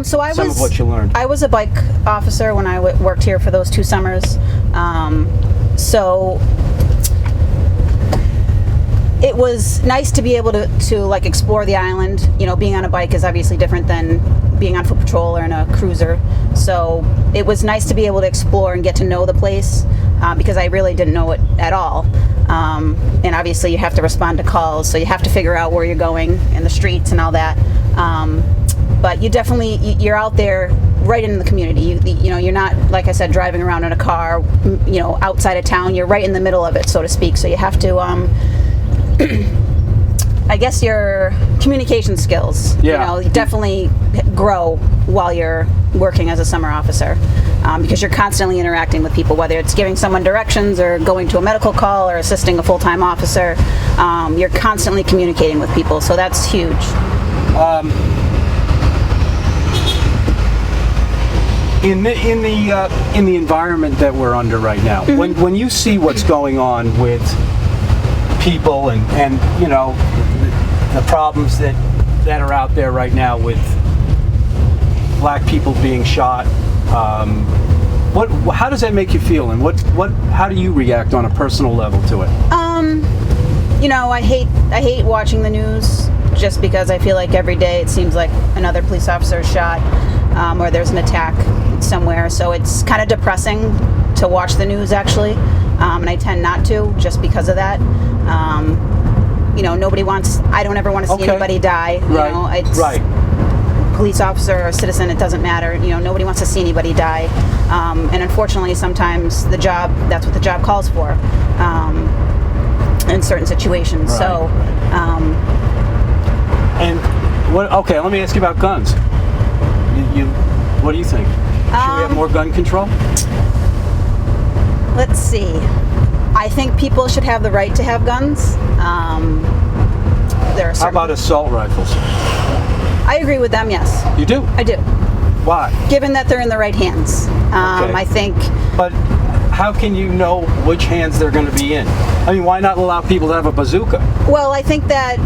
So some of what you learned. I was a bike officer when I worked here for those 2 summers. So it was nice to be able to like explore the island. You know, being on a bike is obviously different than being on foot patrol or in a cruiser. So it was nice to be able to explore and get to know the place because I really didn't know it at all. And obviously you have to respond to calls, so you have to figure out where you're going in the streets and all that. But you're out there right in the community. You know, you're not, like I said, driving around in a car, you know, outside of town. You're right in the middle of it, so to speak. So you have to, I guess your communication skills, you know, definitely grow while you're working as a summer officer because you're constantly interacting with people, whether it's giving someone directions or going to a medical call or assisting a full-time officer. You're constantly communicating with people, so that's huge. In the environment that we're under right now, when you see what's going on with people and you know the problems that are out there right now with black people being shot, how does that make you feel, and how do you react on a personal level to it? You know, I hate watching the news just because I feel like every day it seems like another police officer is shot or there's an attack somewhere. So it's kind of depressing to watch the news actually, and I tend not to just because of that. You know, I don't ever want to see anybody die. You know, it's police officer or citizen, it doesn't matter. You know, nobody wants to see anybody die. And unfortunately, sometimes that's what the job calls for in certain situations. Right. So, okay, let me ask you about guns. What do you think? Should we have more gun control? Let's see. I think people should have the right to have guns. How about assault rifles? I agree with them, yes. You do? I do. Why? Given that they're in the right hands. I think... But how can you know which hands they're going to be in? I mean, why not allow people to have a bazooka? Well, I think that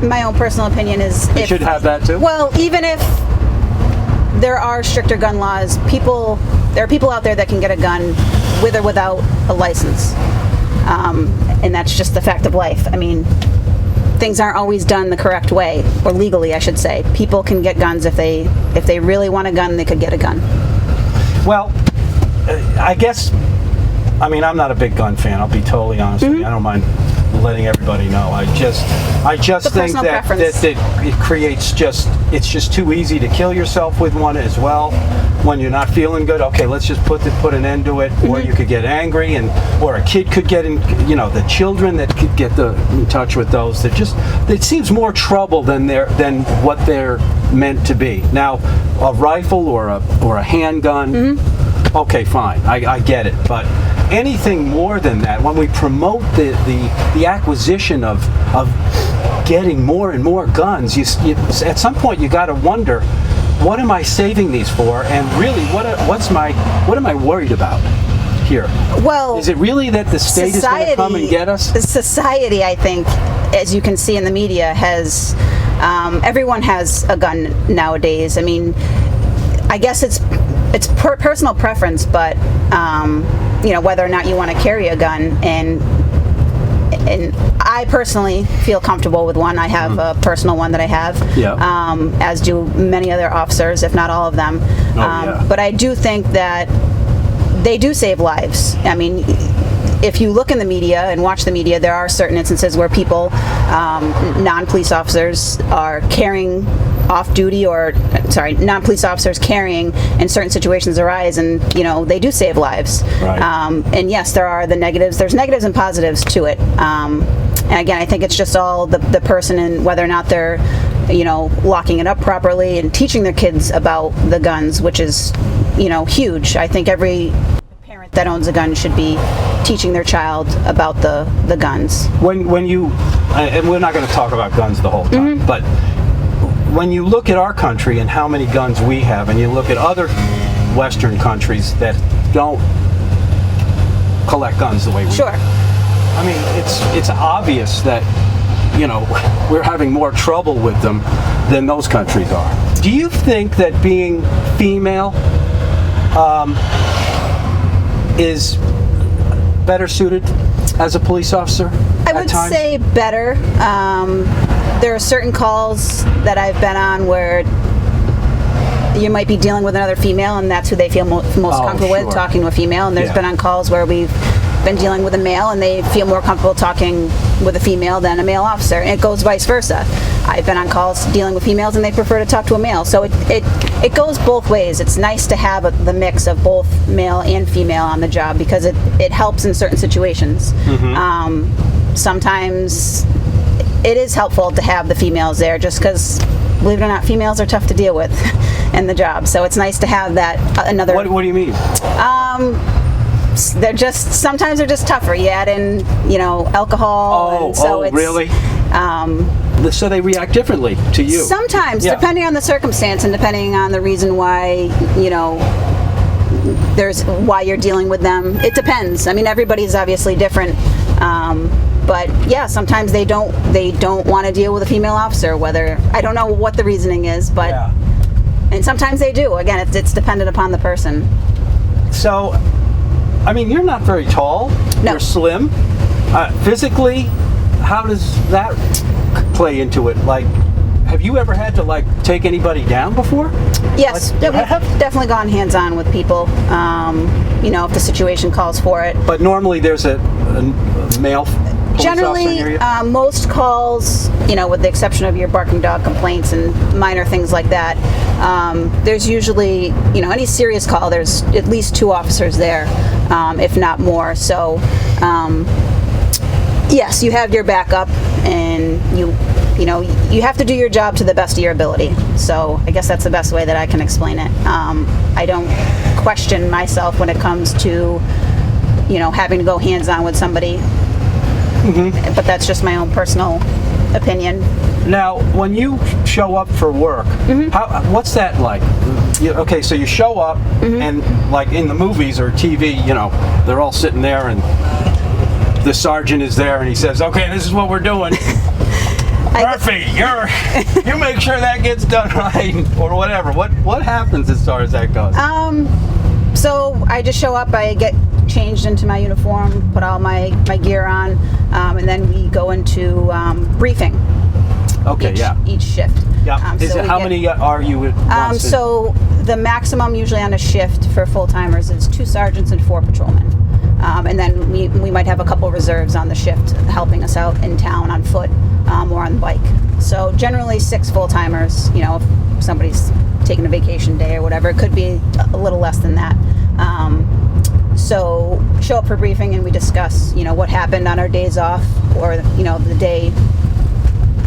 my own personal opinion is... They should have that too? Well, even if there are stricter gun laws, there are people out there that can get a gun with or without a license. And that's just the fact of life. I mean, things aren't always done the correct way, or legally, I should say. People can get guns if they really want a gun, they could get a gun. Well, I guess, I mean, I'm not a big gun fan, I'll be totally honest with you. I don't mind letting everybody know. I just think that it creates it's just too easy to kill yourself with one as well when you're not feeling good. Okay, let's just put an end to it. Or you could get angry, or a kid could get in, you know, the children that could get in touch with those. It seems more trouble than what they're meant to be. Now, a rifle or a handgun, okay, fine, I get it, but anything more than that, when we promote the acquisition of getting more and more guns, at some point you got to wonder, what am I saving these for? And really, what am I worried about here? Well, is it really that the state is going to come and get us? Society, I think, as you can see in the media, has everyone has a gun nowadays. I mean, I guess it's personal preference, but you know, whether or not you want to carry a gun, and I personally feel comfortable with one. I have a personal one that I have, as do many other officers, if not all of them. But I do think that they do save lives. I mean, if you look in the media and watch the media, there are certain instances where people, non-police officers, are carrying off-duty, non-police officers carrying in certain situations arise, and you know, they do save lives. Right. And yes, there are the negatives. There's negatives and positives to it. And again, I think it's just all the person and whether or not they're, you know, locking it up properly and teaching their kids about the guns, which is, you know, huge. I think every parent that owns a gun should be teaching their child about the guns. When you, and we're not going to talk about guns the whole time, but when you look at our country and how many guns we have, and you look at other Western countries that don't collect guns the way we do. Sure. I mean, it's obvious that, we're having more trouble with them than those countries are. Do you think that being female is better suited as a police officer? I would say better. There are certain calls that I've been on where you might be dealing with another female, and that's who they feel most comfortable with, talking to a female. And there's been on calls where we've been dealing with a male, and they feel more comfortable talking with a female than a male officer. And it goes vice versa. I've been on calls dealing with females, and they prefer to talk to a male. So it goes both ways. It's nice to have the mix of both male and female on the job because it helps in certain situations. Sometimes it is helpful to have the females there just because, believe it or not, females are tough to deal with in the job. So it's nice to have that another. What do you mean? Sometimes they're just tougher. You add in, alcohol. And so it's, really? So they react differently to you. Sometimes, depending on the circumstance and depending on the reason why, there's why you're dealing with them. It depends. I mean, everybody's obviously different. But yeah, sometimes they don't want to deal with a female officer. Whether I don't know what the reasoning is, but and sometimes they do. Again, it's dependent upon the person. So, I mean, you're not very tall. No. You're slim. Physically, how does that play into it? Like, have you ever had to take anybody down before? Yes, we've definitely gone hands-on with people. If the situation calls for it. But normally there's a male. Generally, most calls, with the exception of your barking dog complaints and minor things like that, there's usually, any serious call, there's at least 2 officers there, if not more. So, yes, you have your backup, and you have to do your job to the best of your ability. So I guess that's the best way that I can explain it. I don't question myself when it comes to, having to go hands-on with somebody. But that's just my own personal opinion. Now, when you show up for work, what's that like? Okay, so you show up, and like in the movies or TV, they're all sitting there, and the sergeant is there, and he says, "Okay, this is what we're doing. Murphy, you make sure that gets done right," or whatever. What happens as far as that goes? So I just show up, I get changed into my uniform, put all my gear on, and then we go into briefing. Okay, each shift. Yeah. How many are you at once? So the maximum usually on a shift for full-timers is 2 sergeants and 4 patrolmen. And then we might have a couple reserves on the shift helping us out in town on foot or on the bike. So generally 6 full-timers, if somebody's taking a vacation day or whatever. It could be a little less than that. So show up for briefing and we discuss, what happened on our days off or, the day,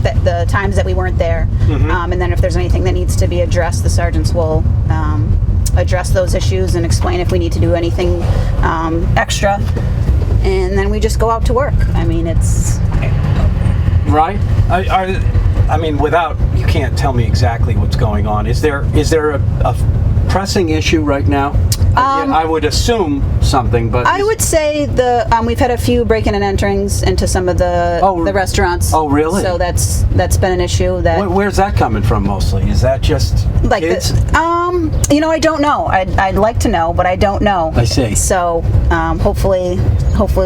the times that we weren't there. And then if there's anything that needs to be addressed, the sergeants will address those issues and explain if we need to do anything extra. And then we just go out to work. I mean, it's... Right? I mean, you can't tell me exactly what's going on. Is there a pressing issue right now? I would assume something, but I would say we've had a few break-in and enterings into some of the restaurants. Oh, really? So that's been an issue. Where's that coming from mostly? Is that just kids? I don't know. I'd like to know, but I don't know. I see. So hopefully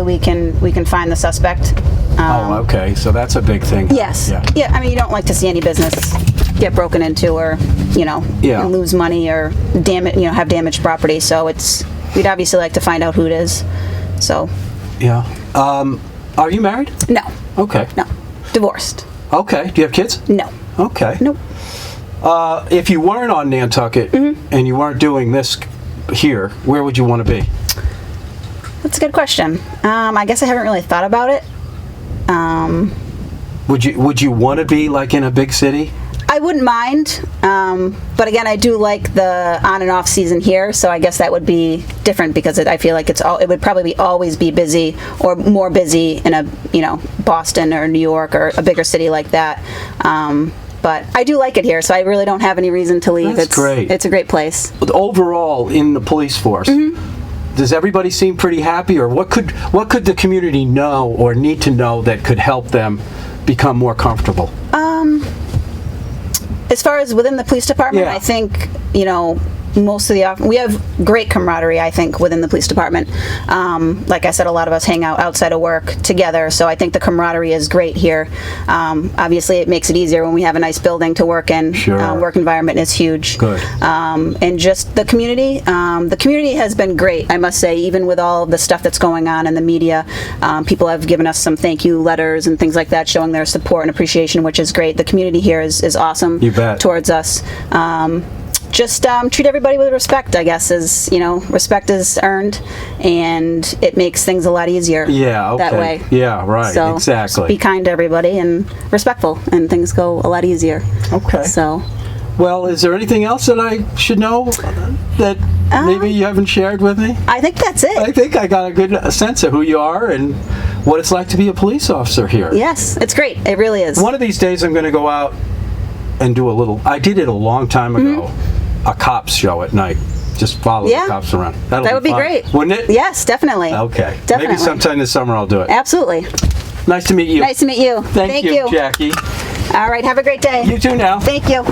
we can find the suspect. Okay. So that's a big thing. Yes. Yeah. I mean, you don't like to see any business get broken into or and lose money or have damaged property. So we'd obviously like to find out who it is. So are you married? No. Okay. No. Divorced. Okay. Do you have kids? No. Okay. Nope. If you weren't on Nantucket and you weren't doing this here, where would you want to be? That's a good question. I guess I haven't really thought about it. Would you want to be like in a big city? I wouldn't mind, but again, I do like the on and off season here, so I guess that would be different because I feel like it would probably always be busy or more busy in a Boston or New York or a bigger city like that. But I do like it here, so I really don't have any reason to leave. That's great. It's a great place. Overall, in the police force, does everybody seem pretty happy, or what could the community know or need to know that could help them become more comfortable? As far as within the police department, Yeah. I think, you know, most of we have great camaraderie, I think, within the police department. Like I said, a lot of us hang out outside of work together, so I think the camaraderie is great here. Obviously, it makes it easier when we have a nice building to work in. Sure. Work environment is huge. Good. And just the community has been great, I must say, even with all of the stuff that's going on in the media. People have given us some thank you letters and things like that, showing their support and appreciation, which is great. The community here is awesome. You bet. Towards us. Just treat everybody with respect, I guess, is, you know, respect is earned, and it makes things a lot easier. Yeah, okay. That way. Yeah, right, So, exactly. just be kind to everybody and respectful, and things go a lot easier. Okay. So, Well, is there anything else that I should know that maybe you haven't shared with me? I think that's it. I think I got a good sense of who you are and what it's like to be a police officer here. Yes, it's great. It really is. One of these days I'm going to go out and do a little, I did it a long time ago, a cops show at night. Just follow the cops around. That would be fun. great. Wouldn't it? Yes, definitely. Okay. Definitely. Maybe sometime this summer I'll do it. Absolutely. Nice to meet you. Nice to meet you. Thank you, Jackie. All right, have a great day. You too now. Thank you.